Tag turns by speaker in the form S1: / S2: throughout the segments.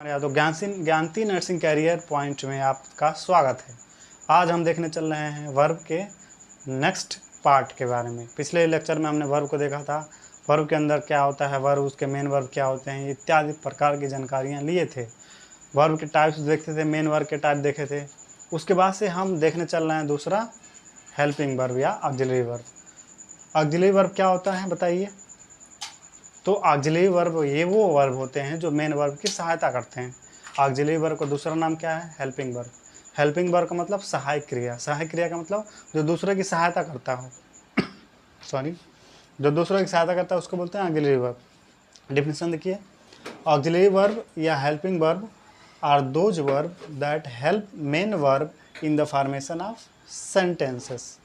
S1: या तो ज्ञानती nursing career point में आपका स्वागत है। आज हम देखने चल रहे हैं वर्ब के नेक्स्ट पार्ट के बारे में। पिछले लेक्चर में हमने वर्ब को देखा था, वर्ब के अंदर क्या होता है, वर्ब उसके मेन वर्ब क्या होते हैं इत्यादि प्रकार की जानकारियाँ लिए थे। वर्ब के टाइप्स देखते थे, मेन वर्ब के टाइप देखे थे। उसके बाद से हम देखने चल रहे हैं दूसरा हेल्पिंग वर्ब या ऑक्सिलरी वर्ब। ऑक्सिलरी वर्ब क्या होता है बताइए। तो ऑक्सिलरी वर्ब ये वो वर्ब होते हैं जो मेन वर्ब की सहायता करते हैं। ऑक्सिलरी वर्ब का दूसरा नाम क्या है, हेल्पिंग वर्ब। हेल्पिंग वर्ब का मतलब सहायक क्रिया, सहायक क्रिया का मतलब जो दूसरे की सहायता करता हो सॉरी जो दूसरे की सहायता करता है उसको बोलते हैं ऑक्सिलरी वर्ब। डेफिनेशन देखिए, ऑक्सिलरी वर्ब या helping verb are those verb that help main verb in the formation of sentences.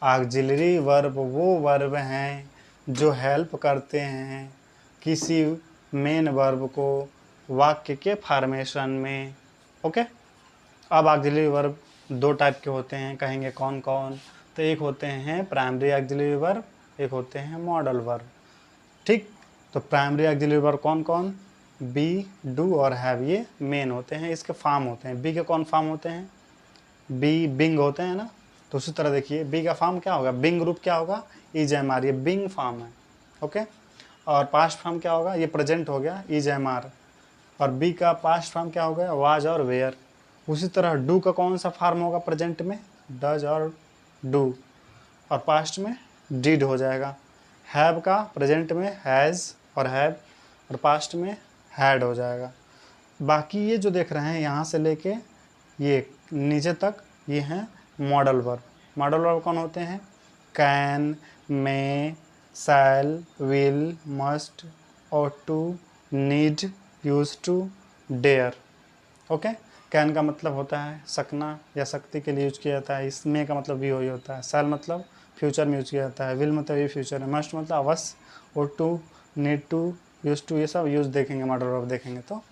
S1: Auxiliary verb वो वर्ब हैं जो हेल्प करते हैं किसी मेन वर्ब को वाक्य के फॉर्मेशन में। ओके, अब ऑक्सिलरी वर्ब दो टाइप के होते हैं, कहेंगे कौन कौन। तो एक होते हैं प्राइमरी ऑक्सिलरी वर्ब, एक होते हैं मॉडल वर्ब। ठीक, तो प्राइमरी ऑक्सिलरी वर्ब कौन कौन, बी, डू और हैव, ये मेन होते हैं, इसके फॉर्म होते हैं। बी के कौन फॉर्म होते हैं, बी बिंग होते हैं ना। तो उसी तरह देखिए बी का फॉर्म क्या होगा, बिंग ग्रुप क्या होगा, इज एम आर, ये बिंग फॉर्म है। ओके, और पास्ट फॉर्म क्या होगा, ये प्रेजेंट हो गया इज एम आर। और बी का पास्ट फॉर्म क्या हो गया, वाज और वेयर। उसी तरह डू का कौन सा फॉर्म होगा प्रेजेंट में, डज और डू, और पास्ट में डिड हो जाएगा। हैव का प्रेजेंट में हैज़ और हैव, और पास्ट में हैड हो जाएगा। बाकी ये जो देख रहे हैं यहाँ से लेके ये नीचे तक, ये हैं मॉडल वर्ब। मॉडल वर्ब कौन होते हैं, can, may, shall, will, must, ought to, need, use to, dare. Okay, can का मतलब होता है सकना या शक्ति के लिए यूज किया जाता है। इसमें का मतलब भी वही होता है। शैल मतलब फ्यूचर में यूज किया जाता है। विल मतलब ये फ्यूचर है। मस्ट मतलब अवश्य, ought to, need to, use to, ये सब यूज देखेंगे, मॉडल वर्ब देखेंगे तो।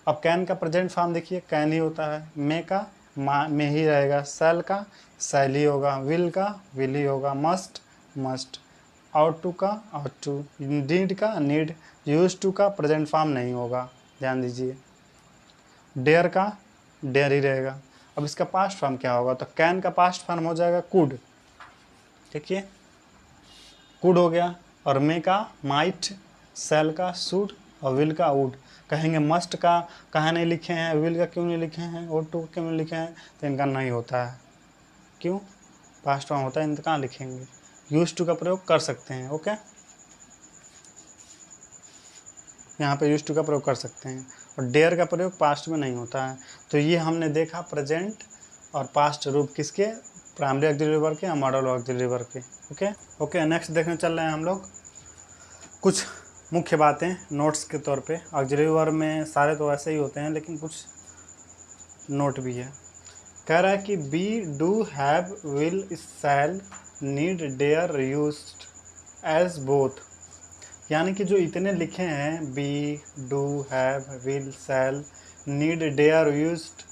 S1: अब कैन का प्रेजेंट फॉर्म देखिए, कैन ही होता है। मे का में ही रहेगा। शैल का शैल ही होगा। विल का विल ही होगा। Must must. आउट टू का आउट टू। नीड का नीड। यूज टू का प्रेजेंट फॉर्म नहीं होगा, ध्यान दीजिए। डेयर का डेयर ही रहेगा। अब इसका पास्ट फॉर्म क्या होगा, तो कैन का पास्ट फॉर्म हो जाएगा कुड। देखिए कुड हो गया। और मे का माइट, सेल का शुड, और विल का वुड। कहेंगे मस्ट का कहाँ नहीं लिखे हैं, विल का क्यों नहीं लिखे हैं, और टू क्यों नहीं लिखे हैं, तो इनका नहीं होता है। क्यों, पास्ट फॉर्म होता है, इनका कहाँ लिखेंगे। यूज टू का प्रयोग कर सकते हैं। ओके, यहाँ पे यूज टू का प्रयोग कर सकते हैं, और डेयर का प्रयोग पास्ट में नहीं होता है। तो ये हमने देखा प्रेजेंट और पास्ट रूप किसके, प्राइमरी ऑक्सिलरी वर्ब के या मॉडल ऑक्सिलरी वर्ब के। ओके, नेक्स्ट देखने चल रहे हैं हम लोग कुछ मुख्य बातें नोट्स के तौर पे। ऑक्सिलरी वर्ब में सारे तो ऐसे ही होते हैं, लेकिन कुछ नोट भी है। कह रहा है कि be, do, have, will, shall, need, dare, used as both. यानी कि जो इतने लिखे हैं, be, do, have, will, shall, need, dare, used,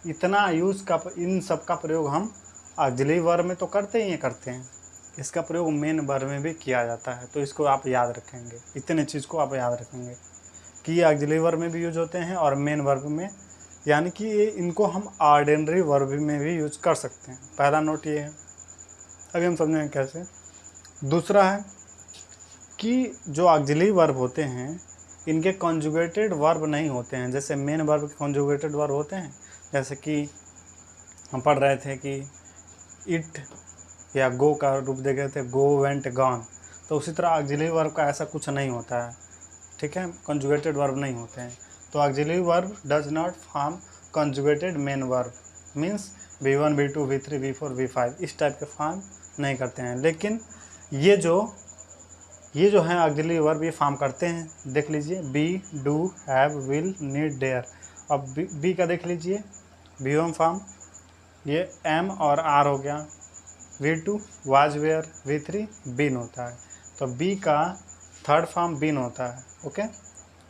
S1: इतना यूज का, इन सब का प्रयोग हम ऑक्सिलरी वर्ब में तो करते ही करते हैं, इसका प्रयोग मेन वर्ब में भी किया जाता है। तो इसको आप याद रखेंगे, इतने चीज़ को आप याद रखेंगे कि ये ऑक्सिलरी वर्ब में भी यूज होते हैं और मेन वर्ब में, यानी कि ये इनको हम ऑर्डिनरी वर्ब में भी यूज कर सकते हैं। पहला नोट ये है, अभी हम समझेंगे कैसे। दूसरा है कि जो ऑक्सिलरी वर्ब होते हैं इनके कॉन्जुगेटेड वर्ब नहीं होते हैं, जैसे मेन वर्ब के कॉन्जुगेटेड वर्ब होते हैं। जैसे कि हम पढ़ रहे थे कि इट या गो का रूप देखे थे, गो, वेंट, गॉन। तो उसी तरह ऑक्सिलरी वर्ब का ऐसा कुछ नहीं होता है, ठीक है, कॉन्जुगेटेड वर्ब नहीं होते हैं। तो auxiliary verb does not form conjugated main verb, means V1, V2, V3, V4, V5 इस टाइप के फॉर्म नहीं करते हैं। लेकिन ये जो हैं ऑक्सिलरी वर्ब ये फॉर्म करते हैं। देख लीजिए, be, do, have, will, need, dare. अब बी का देख लीजिए, V1 फॉर्म ये एम और आर हो गया। V2 was, where, V3 been होता है। तो बी का थर्ड फॉर्म बीन होता है। ओके,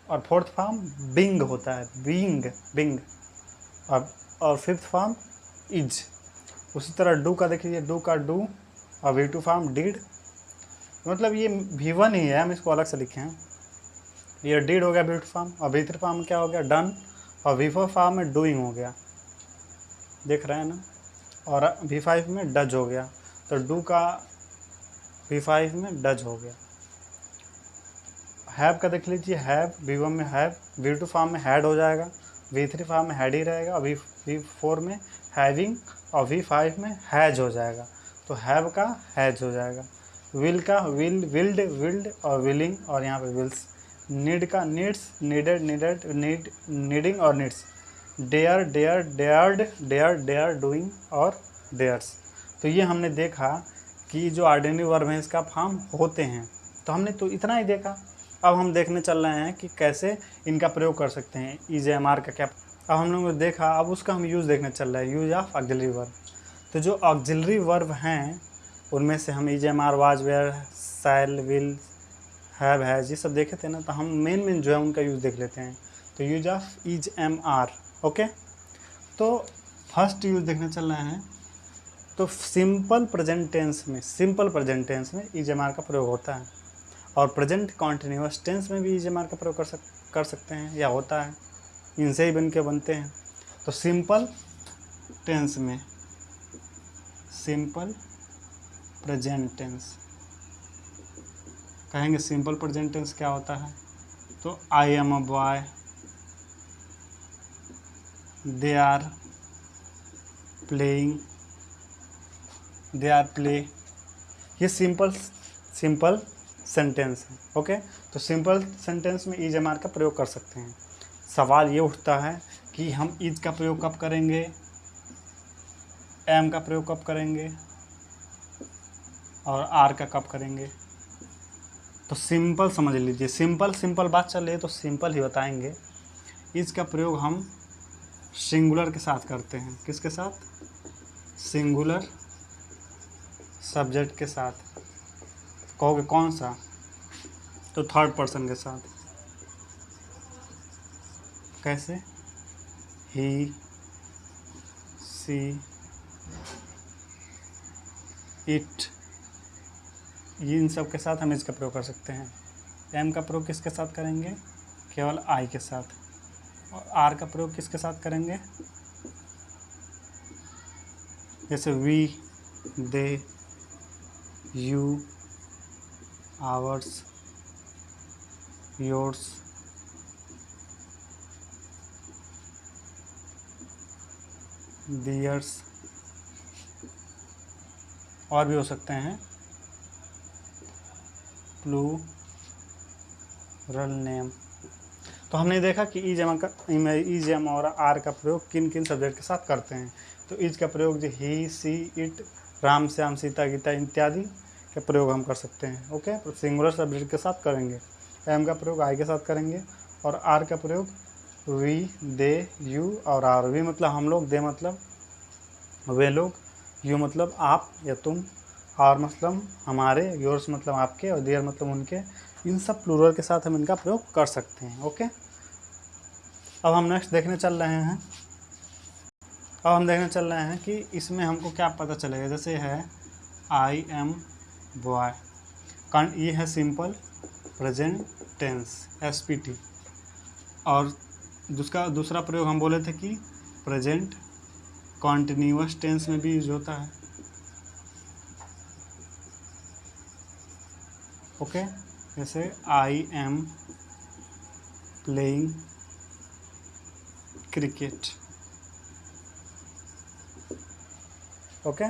S1: और फोर्थ फॉर्म बिंग होता है, बिंग। और फिफ्थ फॉर्म इज। उसी तरह डू का देखिए, डू का डू, और V2 फॉर्म डिड। मतलब ये V1 ही है, हम इसको अलग से लिखे हैं। ये डिड हो गया V2 फॉर्म, और V3 फॉर्म क्या हो गया, डन। और V4 फॉर्म में डूइंग हो गया, देख रहे हैं ना, और V5 में डज हो गया, तो डू का V5 में डज हो गया। हैव का देख लीजिए, हैव V1 में हैव, V2 फॉर्म में हैड हो जाएगा, V3 फॉर्म में हैड ही रहेगा, और V4 में हैविंग, और V5 में हैज हो जाएगा, तो हैव का हैज हो जाएगा। विल का विल, विल्ड, विल्ड, और विलिंग, और यहाँ पे विल्स। नीड का needs, needed, needed, need, needing, और needs. Dare, dare, dared, dare, dare, doing, और डेयर्स। तो ये हमने देखा कि जो ऑर्डिनरी वर्ब हैं इसका फॉर्म होते हैं, तो हमने तो इतना ही देखा। अब हम देखने चल रहे हैं कि कैसे इनका प्रयोग कर सकते हैं, EJMR का क्या। अब हम लोगों ने देखा, अब उसका हम यूज़ देखने चल रहे हैं, यूज ऑफ ऑक्सिलरी वर्ब। तो जो ऑक्सिलरी वर्ब हैं उनमें से हम EJMR, was, were, shall, will, have, has, ये सब देखे थे ना, तो हम मेन जो है उनका यूज़ देख लेते हैं। तो यूज ऑफ EJMR, ओके। तो फर्स्ट यूज़ देखने चल रहे हैं, तो सिंपल प्रेजेंट टेंस में EJMR का प्रयोग होता है, और प्रेजेंट कॉन्टिन्यूअस टेंस में भी EJMR का प्रयोग कर सकते हैं, या होता है, इनसे ही बनते हैं। तो सिंपल टेंस में, सिंपल प्रेजेंट टेंस कहेंगे, सिंपल प्रेजेंट टेंस क्या होता है, तो I am a boy, they are playing, they are play, ये सिंपल सेंटेंस है, ओके। तो सिंपल सेंटेंस में EJMR का प्रयोग कर सकते हैं। सवाल ये उठता है कि हम इज का प्रयोग कब करेंगे, एम का प्रयोग कब करेंगे, और आर का कब करेंगे। तो सिंपल समझ लीजिए, सिंपल बात चल रही है तो सिंपल ही बताएंगे। इज का प्रयोग हम सिंगुलर के साथ करते हैं, किसके साथ, सिंगुलर सब्जेक्ट के साथ। कहोगे कौन सा, तो थर्ड पर्सन के साथ। कैसे, ही, सी, इट, इन सब के साथ हम इसका प्रयोग कर सकते हैं। एम का प्रयोग किसके साथ करेंगे, केवल आई के साथ। और आर का प्रयोग किसके साथ करेंगे, जैसे we, they, you, ours, yours, theirs, और भी हो सकते हैं, प्लूरल नेम। तो हमने देखा कि EJM और आर का प्रयोग किन किन सब्जेक्ट के साथ करते हैं। तो इज का प्रयोग जो ही, सी, इट, राम, श्याम, सीता, गीता इत्यादि के प्रयोग हम कर सकते हैं, ओके। तो सिंगुलर सब्जेक्ट के साथ करेंगे। एम का प्रयोग आई के साथ करेंगे, और आर का प्रयोग वी, दे, यू, और आर। वी मतलब हम लोग, दे मतलब वे लोग, यू मतलब आप या तुम, आर मतलब हमारे, योर्स मतलब आपके, और देयर मतलब उनके। इन सब प्लूरल के साथ हम इनका प्रयोग कर सकते हैं, ओके। अब हम नेक्स्ट देखने चल रहे हैं, कि इसमें हमको क्या पता चलेगा। जैसे है आई एम बॉय, ये है सिंपल प्रेजेंट टेंस, SPT। और दूसरा प्रयोग हम बोले थे कि प्रेजेंट कॉन्टिन्यूअस टेंस में भी यूज होता है, ओके। जैसे I am playing cricket, okay,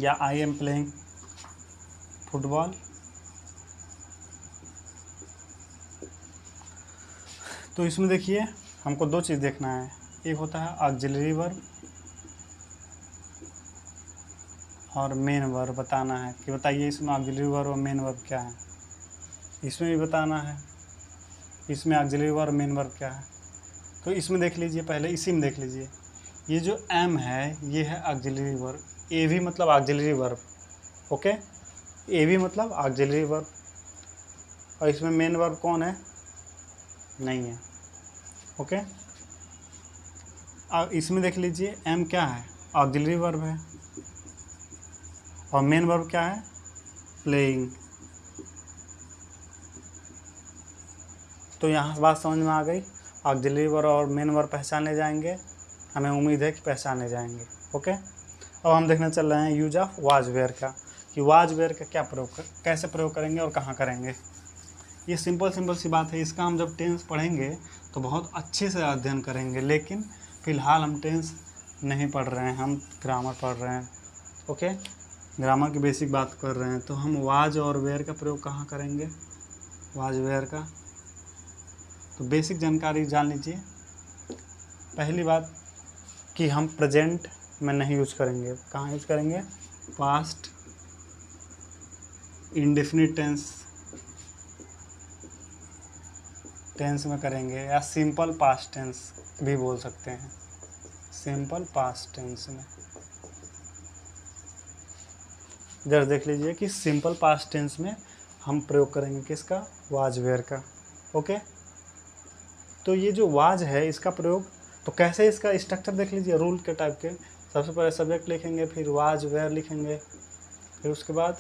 S1: या आई एम प्लेइंग फुटबॉल। तो इसमें देखिए हमको दो चीज़ देखना है, एक होता है ऑक्सिलरी वर्ब, और मेन वर्ब बताना है कि बताइए इसमें ऑक्सिलरी वर्ब और मेन वर्ब क्या है। इसमें भी बताना है इसमें ऑक्सिलरी वर्ब मेन वर्ब क्या है। तो इसमें देख लीजिए, पहले इसी में देख लीजिए, ये जो एम है ये है ऑक्सिलरी वर्ब, ए भी मतलब ऑक्सिलरी वर्ब, ओके। ए भी मतलब ऑक्सिलरी वर्ब, और इसमें मेन वर्ब कौन है, नहीं है, ओके। अब इसमें देख लीजिए एम क्या है, ऑक्सिलरी वर्ब है, और मेन वर्ब क्या है, प्लेइंग। तो यहाँ बात समझ में आ गई। ऑक्सिलरी वर्ब और मेन वर्ब पहचाने जाएंगे, हमें उम्मीद है कि पहचाने जाएंगे। ओके, अब हम देखने चल रहे हैं यूज ऑफ वाज वेयर का, कि वाज वेयर का क्या कैसे प्रयोग करेंगे और कहाँ करेंगे। ये सिंपल सी बात है। इसका हम जब टेंस पढ़ेंगे तो बहुत अच्छे से अध्ययन करेंगे, लेकिन फ़िलहाल हम टेंस नहीं पढ़ रहे हैं, हम ग्रामर पढ़ रहे हैं। ओके, ग्रामर की बेसिक बात कर रहे हैं। तो हम वाज और वेयर का प्रयोग कहाँ करेंगे, वाज वेयर का। तो बेसिक जानकारी जान लीजिए। पहली बात कि हम प्रेजेंट में नहीं यूज करेंगे, कहाँ यूज करेंगे, पास्ट इंडेफिनिट टेंस में करेंगे, या सिंपल पास्ट टेंस भी बोल सकते हैं, सिंपल पास्ट टेंस में। इधर देख लीजिए कि सिंपल पास्ट टेंस में हम प्रयोग करेंगे किसका, वाज वेयर का। ओके, तो ये जो वाज है इसका प्रयोग, तो कैसे इसका स्ट्रक्चर देख लीजिए, रूल के टाइप के। सबसे पहले सब्जेक्ट लिखेंगे, फिर वाज वेयर लिखेंगे, फिर उसके बाद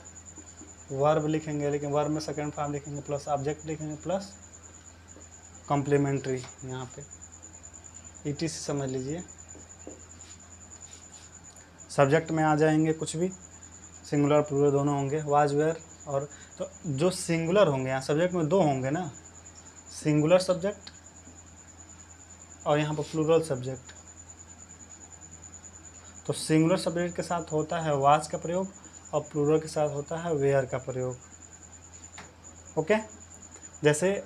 S1: वर्ब लिखेंगे, लेकिन वर्ब में सेकंड फॉर्म लिखेंगे, प्लस ऑब्जेक्ट लिखेंगे, प्लस कॉम्प्लीमेंट्री यहाँ पे ETC समझ लीजिए। सब्जेक्ट में आ जाएंगे कुछ भी, सिंगुलर प्लूरल दोनों होंगे, वाज वेयर। और तो जो सिंगुलर होंगे, यहाँ सब्जेक्ट में दो होंगे ना, सिंगुलर सब्जेक्ट और यहाँ पर प्लूरल सब्जेक्ट। तो सिंगुलर सब्जेक्ट के साथ होता है वाज का प्रयोग और प्लूरल के साथ होता है वेयर का प्रयोग। ओके, जैसे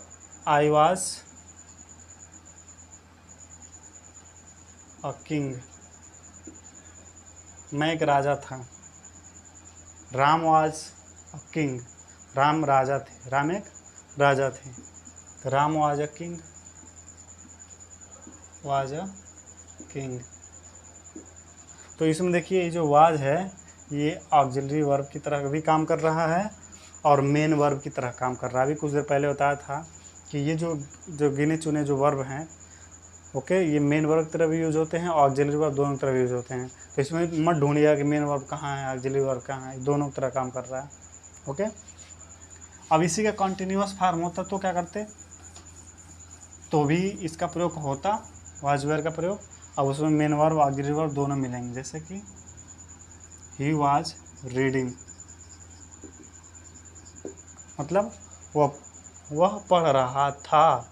S1: आई वाज अ किंग, मैं एक राजा था। Ram was a king, Ram राजा थे, राम एक राजा थे। तो Ram was a king, was a king. तो इसमें देखिए ये जो वाज है ये ऑक्सिलरी वर्ब की तरह भी काम कर रहा है और मेन वर्ब की तरह काम कर रहा है। अभी कुछ देर पहले बताया था कि ये जो गिने चुने जो वर्ब हैं, ओके, ये मेन वर्ब की तरह भी यूज़ होते हैं और ऑक्सिलरी वर्ब दोनों तरह यूज़ होते हैं। तो इसमें मत ढूंढिएगा कि मेन वर्ब कहाँ है, ऑक्सिलरी वर्ब कहाँ है, दोनों तरह काम कर रहा है। ओके, अब इसी का कंटिन्यूअस फॉर्म होता तो क्या करते, तो भी इसका प्रयोग होता, वाज वेयर का प्रयोग। अब उसमें मेन वर्ब ऑक्सिलरी वर्ब दोनों मिलेंगे, जैसे कि ही वाज रीडिंग, मतलब वह पढ़ रहा था।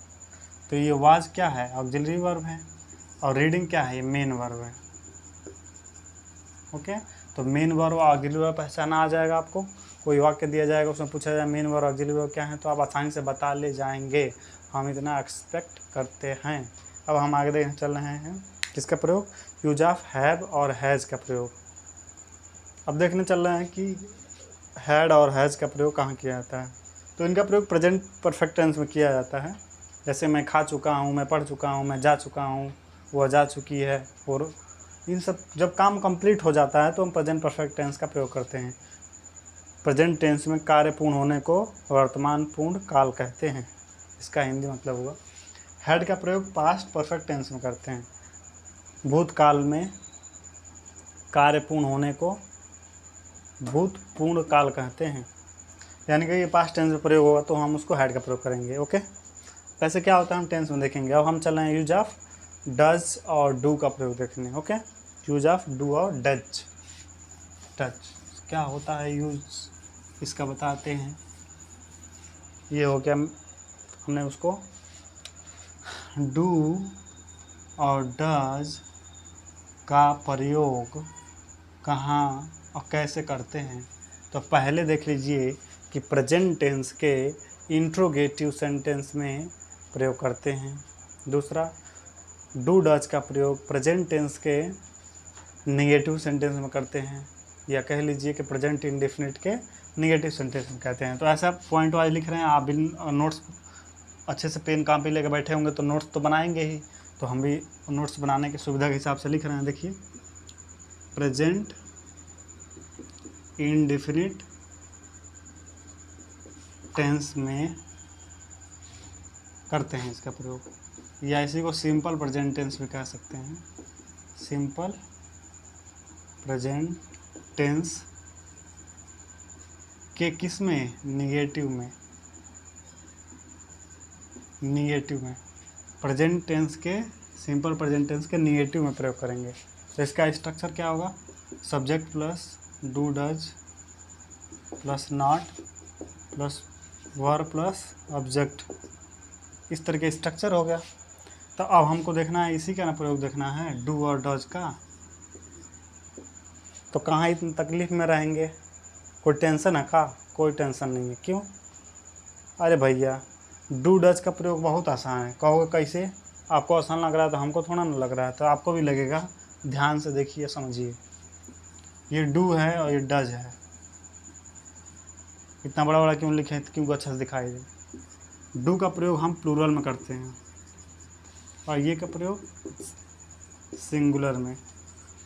S1: तो ये वाज क्या है, ऑक्सिलरी वर्ब है, और रीडिंग क्या है, ये मेन वर्ब है। ओके, तो मेन वर्ब और ऑक्सिलरी वर्ब पहचाना आ जाएगा आपको। कोई वाक्य दिया जाएगा, उसमें पूछा जाए मेन वर्ब ऑक्सिलरी वर्ब क्या है, तो आप आसानी से बता ले जाएंगे, हम इतना एक्सपेक्ट करते हैं। अब हम आगे देखने चल रहे हैं किसका प्रयोग, यूज ऑफ हैव और हैज़ का प्रयोग। अब देखने चल रहे हैं कि हैड और हैज़ का प्रयोग कहाँ किया जाता है। तो इनका प्रयोग प्रेजेंट परफेक्ट टेंस में किया जाता है। जैसे मैं खा चुका हूँ, मैं पढ़ चुका हूँ, मैं जा चुका हूँ, वह जा चुकी है, और इन सब जब काम कंप्लीट हो जाता है तो हम प्रेजेंट परफेक्ट टेंस का प्रयोग करते हैं। प्रेजेंट टेंस में कार्य पूर्ण होने को वर्तमान पूर्ण काल कहते हैं, इसका हिंदी मतलब हुआ। हैड का प्रयोग पास्ट परफेक्ट टेंस में करते हैं। भूतकाल में कार्य पूर्ण होने को भूतपूर्ण काल कहते हैं, यानी कि ये पास्ट टेंस में प्रयोग होगा तो हम उसको हैड का प्रयोग करेंगे। ओके, वैसे क्या होता है हम टेंस में देखेंगे। अब हम चल रहे हैं यूज ऑफ डज और डू का प्रयोग देखने। ओके, यूज ऑफ डू और डज। डज क्या होता है यूज, इसका बताते हैं। ये हो गया, हमने उसको डू और डज का प्रयोग कहाँ और कैसे करते हैं। तो पहले देख लीजिए कि प्रेजेंट टेंस के इंट्रोगेटिव सेंटेंस में प्रयोग करते हैं। दूसरा, डू डज का प्रयोग प्रेजेंट टेंस के नेगेटिव सेंटेंस में करते हैं, या कह लीजिए कि प्रेजेंट इंडेफिनिट के नेगेटिव सेंटेंस में कहते हैं। तो ऐसा पॉइंट वाइज लिख रहे हैं आप भी, नोट्स अच्छे से पेन काम पे लेकर बैठे होंगे तो नोट्स तो बनाएंगे ही, तो हम भी नोट्स बनाने की सुविधा के हिसाब से लिख रहे हैं। देखिए, प्रेजेंट इंडेफिनिट टेंस में करते हैं इसका प्रयोग, या इसी को सिंपल प्रेजेंट टेंस भी कह सकते हैं। सिंपल प्रेजेंट टेंस के किस में, निगेटिव में, निगेटिव में। प्रेजेंट टेंस के, सिंपल प्रेजेंट टेंस के निगेटिव में प्रयोग करेंगे। तो इसका स्ट्रक्चर क्या होगा, subject plus do does plus not plus verb plus object, इस तरह के स्ट्रक्चर हो गया। तो अब हमको देखना है इसी का ना प्रयोग देखना है, डू और डज का। तो कहाँ इतनी तकलीफ में रहेंगे, कोई टेंशन है का, कोई टेंशन नहीं है। क्यों, अरे भैया डू डज का प्रयोग बहुत आसान है। कहोगे कैसे, आपको आसान लग रहा है तो हमको थोड़ा ना लग रहा है, तो आपको भी लगेगा। ध्यान से देखिए समझिए, ये डू है और ये डज है। इतना बड़ा बड़ा क्यों लिखे हैं, क्योंकि अच्छा से दिखाई दे। डू का प्रयोग हम प्लूरल में करते हैं और ये का प्रयोग सिंगुलर में।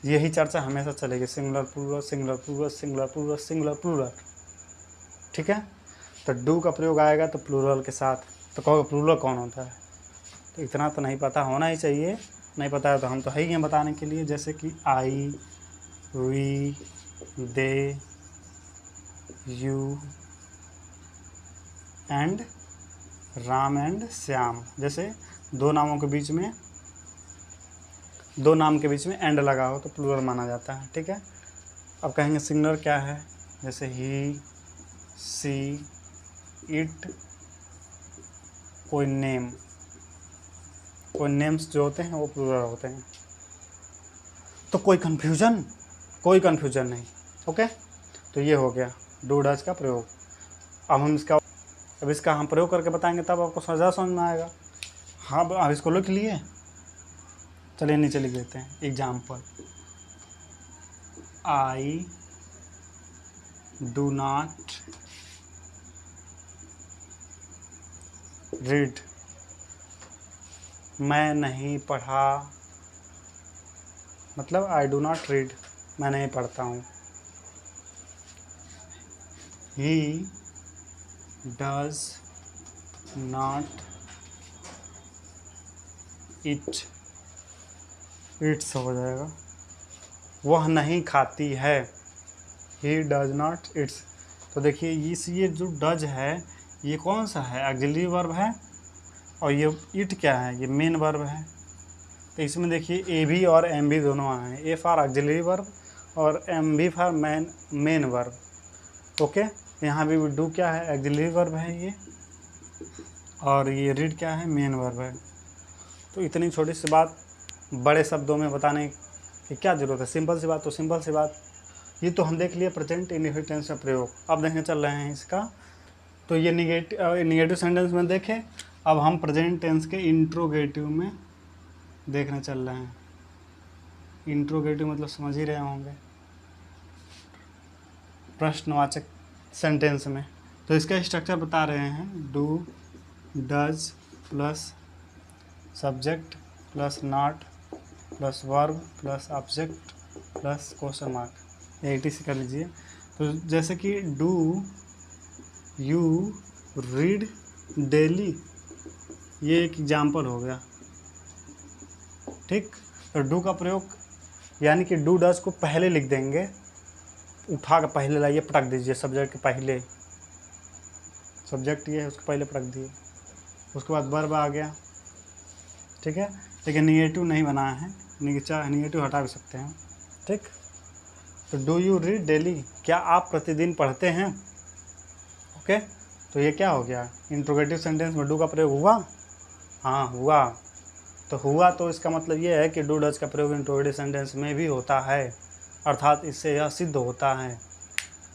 S1: यही चर्चा हमेशा चलेगी, singular plural, singular plural, singular plural, singular plural. ठीक है, तो डू का प्रयोग आएगा तो प्लूरल के साथ। तो कहोगे प्लूरल कौन होता है, तो इतना तो नहीं पता होना ही चाहिए। नहीं पता है तो हम तो है ही हैं बताने के लिए। जैसे कि I, we, they, you and Ram and Shyam. जैसे दो नाम के बीच में एंड लगा हो तो प्लूरल माना जाता है। ठीक है, अब कहेंगे सिंगुलर क्या है, जैसे ही, सी, इट, कोई नेम्स जो होते हैं वो प्लूरल होते हैं। तो कोई कन्फ्यूजन नहीं। ओके, तो ये हो गया डू डज का प्रयोग। अब इसका हम प्रयोग करके बताएंगे तब आपको समझ में आएगा। हाँ, अब इसको लिख लिए, चलिए नीचे लिख देते हैं। Example, I do not read, मैं नहीं पढ़ा, मतलब आई डू नॉट रीड, मैं नहीं पढ़ता हूँ। ही डज नॉट इट्स हो जाएगा, वह नहीं खाती है। He does not it's. तो देखिए ये जो डज है ये कौन सा है, ऑक्सिलरी वर्ब है, और ये इट क्या है, ये मेन वर्ब है। तो इसमें देखिए ए भी और एम भी दोनों आए हैं, ए फॉर ऑक्सिलरी वर्ब और एम भी फॉर मेन वर्ब। ओके, यहाँ भी डू क्या है, ऑक्सिलरी वर्ब है ये, और ये रीड क्या है, मेन वर्ब है। तो इतनी छोटी सी बात बड़े शब्दों में बताने की क्या ज़रूरत है, सिंपल सी बात। तो सिंपल सी बात ये तो हम देख लिए प्रेजेंट इंडेफिनिट टेंस का प्रयोग। अब देखने चल रहे हैं इसका, तो ये निगेटिव सेंटेंस में देखें। अब हम प्रेजेंट टेंस के इंट्रोगेटिव में देखने चल रहे हैं। इंट्रोगेटिव मतलब समझ ही रहे होंगे, प्रश्नवाचक सेंटेंस में। तो इसका स्ट्रक्चर बता रहे हैं, do does plus subject plus not plus verb plus object plus question mark, AT से कर लीजिए। तो जैसे कि डू यू रीड डेली, ये एक एग्जाम्पल हो गया। ठीक, तो डू का प्रयोग यानी कि डू डज को पहले लिख देंगे, उठा कर पहले लाइए, पटक दीजिए सब्जेक्ट के पहले, सब्जेक्ट ये है उसको पहले पटक दिए, उसके बाद वर्ब आ गया। ठीक है, लेकिन निगेटिव नहीं बनाया है, निगेटिव हटा भी सकते हैं। ठीक, तो डू यू रीड डेली, क्या आप प्रतिदिन पढ़ते हैं। ओके, तो ये क्या हो गया, इंट्रोगेटिव सेंटेंस में डू का प्रयोग हुआ। हाँ हुआ, तो हुआ तो इसका मतलब ये है कि डू डज का प्रयोग इंट्रोगेटिव सेंटेंस में भी होता है, अर्थात इससे यह सिद्ध होता है।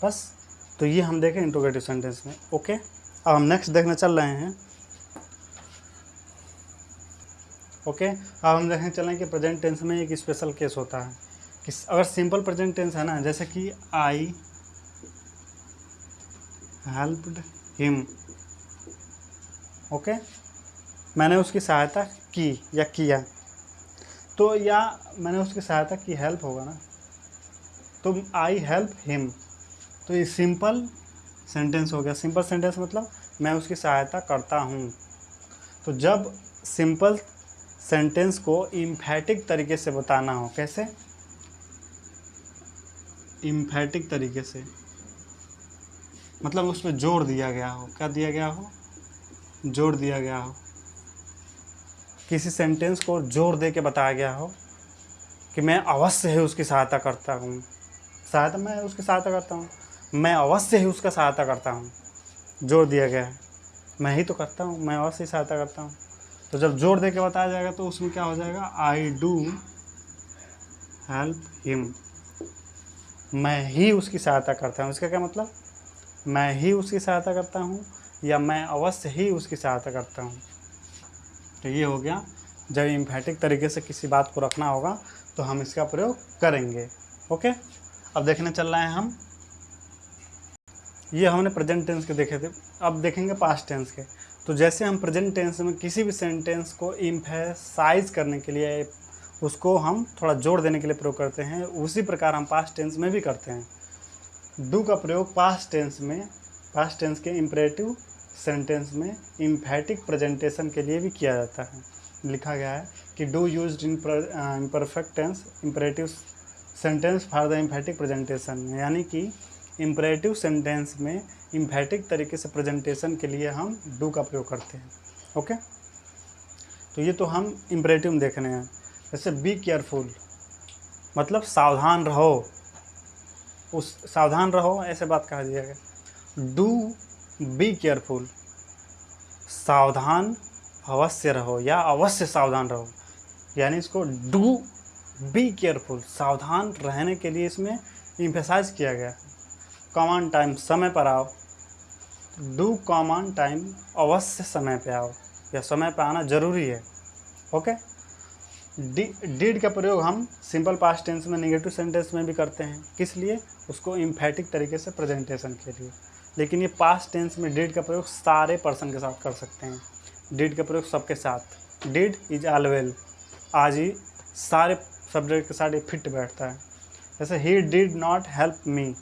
S1: बस, तो ये हम देखें इंट्रोगेटिव सेंटेंस में। ओके, अब हम नेक्स्ट देखने चल रहे हैं। ओके, अब हम देखने चलें कि प्रेजेंट टेंस में एक स्पेशल केस होता है कि अगर सिंपल प्रेजेंट टेंस है ना, जैसे कि आई हेल्प्ड हिम। ओके, मैंने उसकी सहायता की या किया, तो या मैंने उसकी सहायता की, हेल्प होगा ना, तो आई हेल्प हिम, तो ये सिंपल सेंटेंस हो गया। सिंपल सेंटेंस मतलब मैं उसकी सहायता करता हूँ। तो जब सिंपल सेंटेंस को इम्फैटिक तरीके से बताना हो, कैसे, इम्फैटिक तरीके से मतलब उसमें जोर दिया गया हो, क्या दिया गया हो, जोर दिया गया हो किसी सेंटेंस को जोर दे के बताया गया हो कि मैं अवश्य ही उसकी सहायता करता हूँ, मैं उसकी सहायता करता हूँ, मैं अवश्य ही उसका सहायता करता हूँ, जोर दिया गया है, मैं ही तो करता हूँ, मैं अवश्य ही सहायता करता हूँ। तो जब जोर दे के बताया जाएगा तो उसमें क्या हो जाएगा, आई डू हेल्प हिम, मैं ही उसकी सहायता करता हूँ। इसका क्या मतलब, मैं ही उसकी सहायता करता हूँ या मैं अवश्य ही उसकी सहायता करता हूँ। तो ये हो गया, जब एम्फैटिक तरीके से किसी बात को रखना होगा तो हम इसका प्रयोग करेंगे। ओके, अब देखने चल रहे हैं हम, ये हमने प्रेजेंट टेंस के देखे थे, अब देखेंगे पास्ट टेंस के। तो जैसे हम प्रेजेंट टेंस में किसी भी सेंटेंस को एम्फेसाइज करने के लिए, उसको हम थोड़ा जोर देने के लिए प्रयोग करते हैं, उसी प्रकार हम पास्ट टेंस में भी करते हैं। डू का प्रयोग पास्ट टेंस के इम्परेटिव सेंटेंस में इम्फैटिक प्रेजेंटेशन के लिए भी किया जाता है। लिखा गया है कि do used in imperfect tense imperative sentence for the emphatic presentation, यानी कि इम्परेटिव सेंटेंस में इम्फैटिक तरीके से प्रेजेंटेशन के लिए हम डू का प्रयोग करते हैं। ओके, तो ये तो हम इम्परेटिव में देख रहे हैं। जैसे बी केयरफुल मतलब सावधान रहो, सावधान रहो ऐसे बात कहा दिया गया। डू बी केयरफुल, सावधान अवश्य रहो या अवश्य सावधान रहो, यानी इसको डू बी केयरफुल, सावधान रहने के लिए इसमें इम्फेसाइज किया गया है। कॉमन टाइम, समय पर आओ, डू कॉमन टाइम, अवश्य समय पे आओ या समय पे आना जरूरी है। ओके, डिड का प्रयोग हम सिंपल पास्ट टेंस में नेगेटिव सेंटेंस में भी करते हैं, किस लिए, उसको इम्फैटिक तरीके से प्रेजेंटेशन के लिए। लेकिन ये पास्ट टेंस में डिड का प्रयोग सारे पर्सन के साथ कर सकते हैं, डिड का प्रयोग सबके साथ, डिड इज ऑलवेज, आज ही सारे सब्जेक्ट के साथ ये फिट बैठता है। जैसे he did not help me,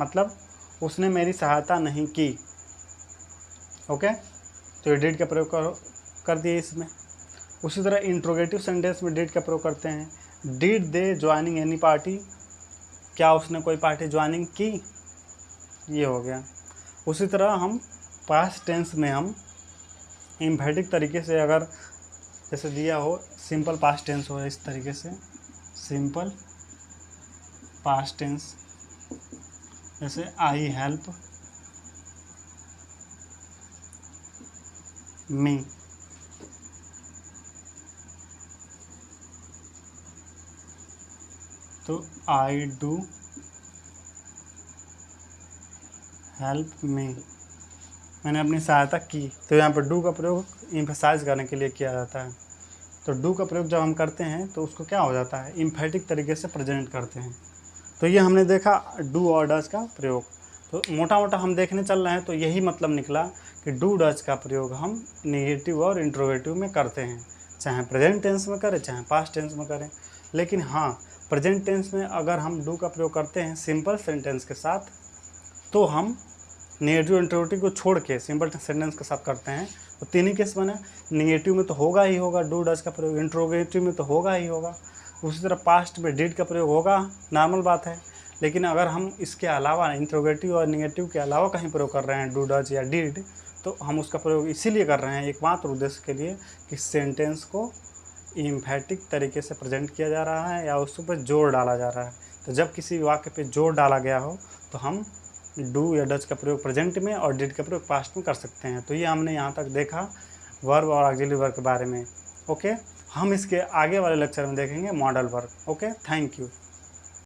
S1: मतलब उसने मेरी सहायता नहीं की। ओके, तो ये डिड का प्रयोग कर दिए इसमें। उसी तरह इंट्रोगेटिव सेंटेंस में डिड का प्रयोग करते हैं। Did they joining any party, क्या उसने कोई पार्टी ज्वाइनिंग की, ये हो गया। उसी तरह हम पास्ट टेंस में हम इम्फैटिक तरीके से, अगर जैसे दिया हो सिंपल पास्ट टेंस हो इस तरीके से, सिंपल पास्ट टेंस, जैसे आई हेल्प मी, तो आई डू हेल्प मी, मैंने अपनी सहायता की। तो यहाँ पर डू का प्रयोग इम्फेसाइज करने के लिए किया जाता है। तो डू का प्रयोग जब हम करते हैं तो उसको क्या हो जाता है, इम्फैटिक तरीके से प्रेजेंट करते हैं। तो ये हमने देखा डू और डज का प्रयोग। तो मोटा मोटा हम देखने चल रहे हैं तो यही मतलब निकला कि डू डज का प्रयोग हम नेगेटिव और इंट्रोगेटिव में करते हैं, चाहे प्रेजेंट टेंस में करें चाहे पास्ट टेंस में करें। लेकिन हाँ, प्रेजेंट टेंस में अगर हम डू का प्रयोग करते हैं सिंपल सेंटेंस के साथ, तो हम नेगेटिव इंट्रोगेटिव को छोड़ के सिंपल सेंटेंस के साथ करते हैं। तो तीन ही केस बने, नेगेटिव में तो होगा ही होगा डू डज का प्रयोग, इंट्रोगेटिव में तो होगा ही होगा, उसी तरह पास्ट में डिड का प्रयोग होगा, नॉर्मल बात है। लेकिन अगर हम इसके अलावा इंट्रोगेटिव और नेगेटिव के अलावा कहीं प्रयोग कर रहे हैं डू डज या डिड, तो हम उसका प्रयोग इसीलिए कर रहे हैं एकमात्र उद्देश्य के लिए कि सेंटेंस को इम्फैटिक तरीके से प्रेजेंट किया जा रहा है या उस पर जोर डाला जा रहा है। तो जब किसी वाक्य पे जोर डाला गया हो तो हम डू या डज का प्रयोग प्रेजेंट में और डिड का प्रयोग पास्ट में कर सकते हैं। तो ये हमने यहाँ तक देखा वर्ब और ऑक्सिलरी वर्ब के बारे में। ओके, हम इसके आगे वाले लेक्चर में देखेंगे modal verb. Okay, thank you.